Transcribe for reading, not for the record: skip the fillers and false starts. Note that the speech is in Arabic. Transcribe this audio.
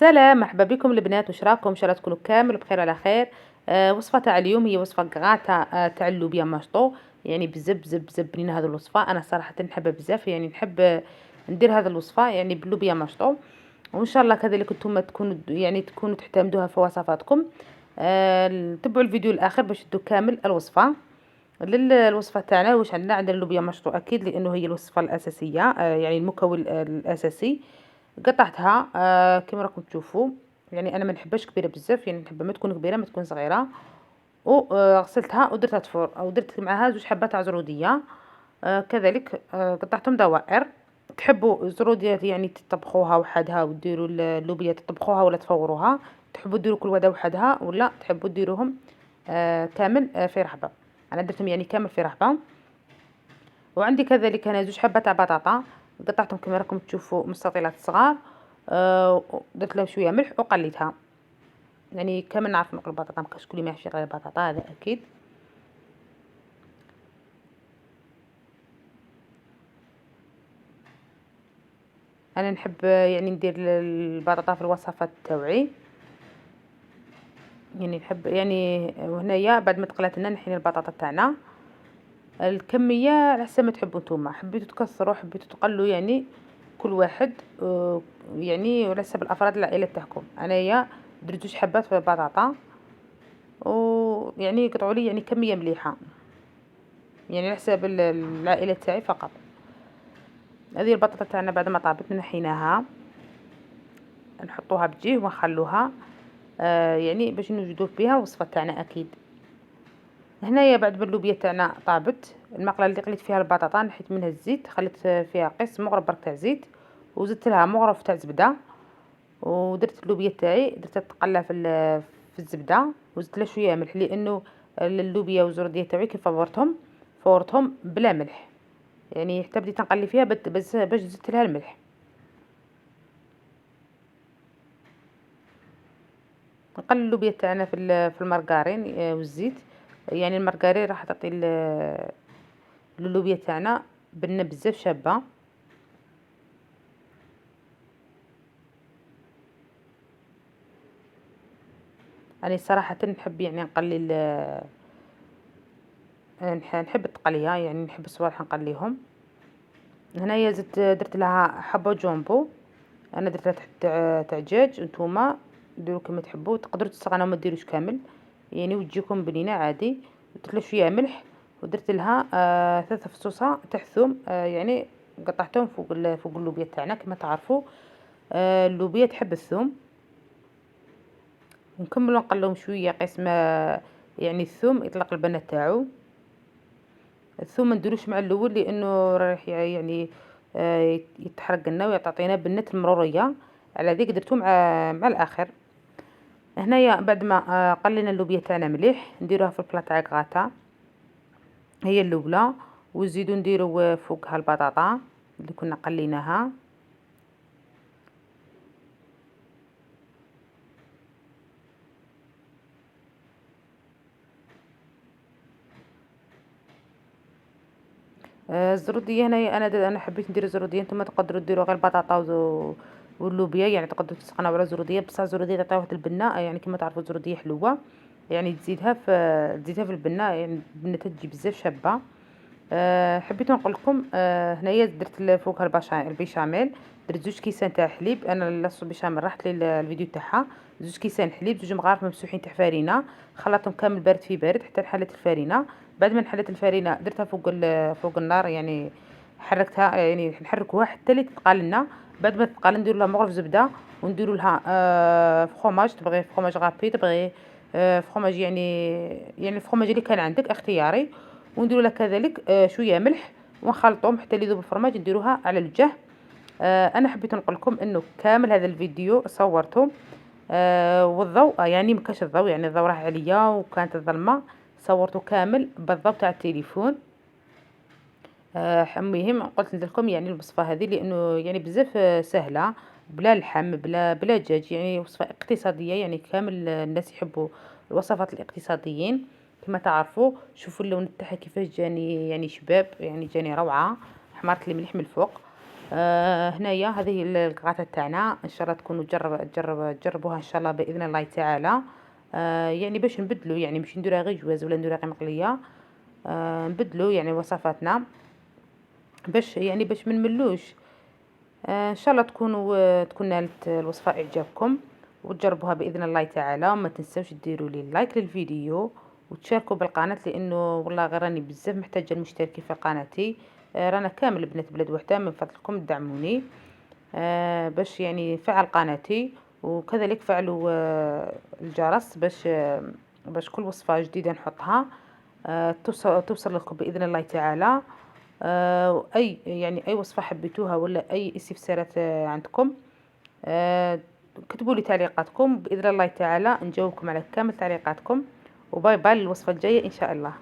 سلام، مرحبا بكم البنات، واش راكم؟ ان شاء الله تكونوا كامل بخير وعلى خير. وصفه تاع اليوم هي وصفه كغاتا تاع اللوبيا ماشطو. يعني بزاف بزاف بزاف بنينه هذه الوصفه، انا صراحه نحبها بزاف، يعني نحب ندير هذه الوصفه يعني باللوبيا ماشطو. وان شاء الله كذلك انتم تكونوا يعني تكونوا تعتمدوها في وصفاتكم. تبعوا الفيديو الاخر باش تدوا كامل الوصفه. للوصفه تاعنا واش عندنا اللوبيا ماشطو اكيد، لانه هي الوصفه الاساسيه، يعني المكون الاساسي. قطعتها كما راكم تشوفوا. يعني انا ما نحبهاش كبيره بزاف، يعني نحبها ما تكون كبيره ما تكون صغيره. وغسلتها ودرتها تفور، او درت معها زوج حبات تاع زروديه. كذلك قطعتهم دوائر. تحبوا الزروديات يعني تطبخوها وحدها وديروا اللوبيا تطبخوها ولا تفوروها. تحبوا ديروا كل وحده وحدها ولا تحبوا ديروهم كامل في رحبه. انا درتهم يعني كامل في رحبه. وعندي كذلك هنا زوج حبات تاع بطاطا، قطعتهم كما راكم تشوفوا مستطيلات صغار. درت لهم شويه ملح وقليتها. يعني كامل نعرف نقل البطاطا، مكاش كل ما يحشي غير البطاطا، هذا اكيد. انا نحب يعني ندير البطاطا في الوصفات تاوعي. يعني نحب يعني وهنايا بعد ما تقلات لنا نحينا البطاطا تاعنا. الكميه على حسب ما تحبوا نتوما، حبيتوا تكثروا حبيتوا تقلوا، يعني كل واحد يعني على حسب الافراد العائله تاعكم. انايا درت جوج حبات في البطاطا، ويعني قطعوا لي يعني كميه مليحه، يعني على حساب العائله تاعي فقط. هذه البطاطا تاعنا بعد ما طابت نحيناها، نحطوها بجيه ونخلوها يعني باش نوجدوا بها الوصفه تاعنا اكيد. هنايا بعد ما اللوبيا تاعنا طابت، المقله اللي قليت فيها البطاطا نحيت منها الزيت، خليت فيها قيس مغرف برك تاع زيت، وزدت لها مغرف تاع زبده. ودرت اللوبيا تاعي درتها تقلى في الزبده، وزدت لها شويه ملح، لانه اللوبيا والزرديه تاعي كيف فورتهم بلا ملح. يعني حتى بديت نقلي فيها بس باش زدت لها الملح. نقلي اللوبيا تاعنا في المرقارين والزيت. يعني المرقارين راح تعطي اللوبيا تاعنا بنه بزاف شابه. انا صراحه نحب يعني نقلي نحب التقليه، يعني نحب الصوالح نقليهم. هنايا زدت درت لها حبه جامبو. انا درتها تاع دجاج، نتوما ديروا كما تحبوا، تقدروا تستغناو ما ديروش كامل يعني وتجيكم بنينه عادي. درت لها شويه ملح، ودرت لها 3 فصوصه تاع ثوم، يعني قطعتهم فوق اللوبيا تاعنا كما تعرفوا. اللوبيا تحب الثوم. نكملوا نقلوهم شويه قيس ما يعني الثوم يطلق البنه تاعو. الثوم ما نديروش مع الاول، لانه راح يعني يتحرق لنا ويعطينا بنه المروريه. على ذيك درتو مع الاخر. هنايا بعد ما قلينا اللوبيا تاعنا مليح، نديروها في البلاط تاع غاتا هي الاولى، ونزيدو نديرو فوقها البطاطا اللي كنا قليناها. الزروديه هنايا انا حبيت ندير الزروديه، نتوما تقدروا ديروا غير البطاطا واللوبيا، يعني تقدروا تسقناو على الزروديه، بصح الزروديه تعطي واحد البنه، يعني كما تعرفوا الزروديه حلوه. يعني تزيدها في البنه، يعني البنه تجي بزاف شابه. حبيت نقول لكم هنايا درت فوقها البيشاميل. درت 2 كيسان تاع حليب، انا لاصو البيشاميل راحت لي الفيديو تاعها. 2 كيسان حليب، 2 مغارف ممسوحين تاع فرينه، خلطتهم كامل بارد في بارد حتى نحلت الفرينه. بعد ما نحلت الفرينه درتها فوق النار، يعني حركتها، يعني نحركوها حتى اللي تتقال لنا. بعد ما تتقال نديروا لها مغرف زبده، ونديروا لها فخوماج، تبغي فخوماج غابي، تبغي فخوماج يعني الفخوماج اللي كان عندك اختياري. ونديروا لها كذلك شويه ملح، ونخلطهم حتى يذوب الفرماج، نديروها على الوجه. انا حبيت نقول لكم انه كامل هذا الفيديو صورته والضوء يعني مكاش الضوء، يعني الضوء راح عليا وكانت الظلمه. صورته كامل بالضبط تاع التليفون. المهم قلت لكم يعني الوصفه هذه لانه يعني بزاف سهله، بلا لحم بلا دجاج، يعني وصفه اقتصاديه، يعني كامل الناس يحبوا الوصفات الاقتصاديين. كما تعرفوا شوفوا اللون تاعها كيفاش جاني، يعني شباب، يعني جاني روعه، حمرت لي مليح من الفوق. هنايا هذه الكغاتا تاعنا ان شاء الله تكونوا تجربوها ان شاء الله باذن الله تعالى. يعني باش نبدلوا، يعني مش نديروها غير جواز ولا نديروها غير مقليه. نبدلوا يعني وصفاتنا باش ما نملوش. ان شاء الله تكون نالت الوصفه اعجابكم وتجربوها باذن الله تعالى. وما تنسوش ديروا لي لايك للفيديو وتشاركوا بالقناه، لانه والله غير راني بزاف محتاجه المشتركين في قناتي. رانا كامل بنات بلاد وحده، من فضلكم تدعموني باش يعني فعل قناتي، وكذلك فعلوا الجرس باش كل وصفه جديده نحطها توصل لكم باذن الله تعالى. اي يعني اي وصفه حبيتوها ولا اي استفسارات عندكم كتبوا لي تعليقاتكم باذن الله تعالى نجاوبكم على كامل تعليقاتكم. وباي باي للوصفه الجايه ان شاء الله.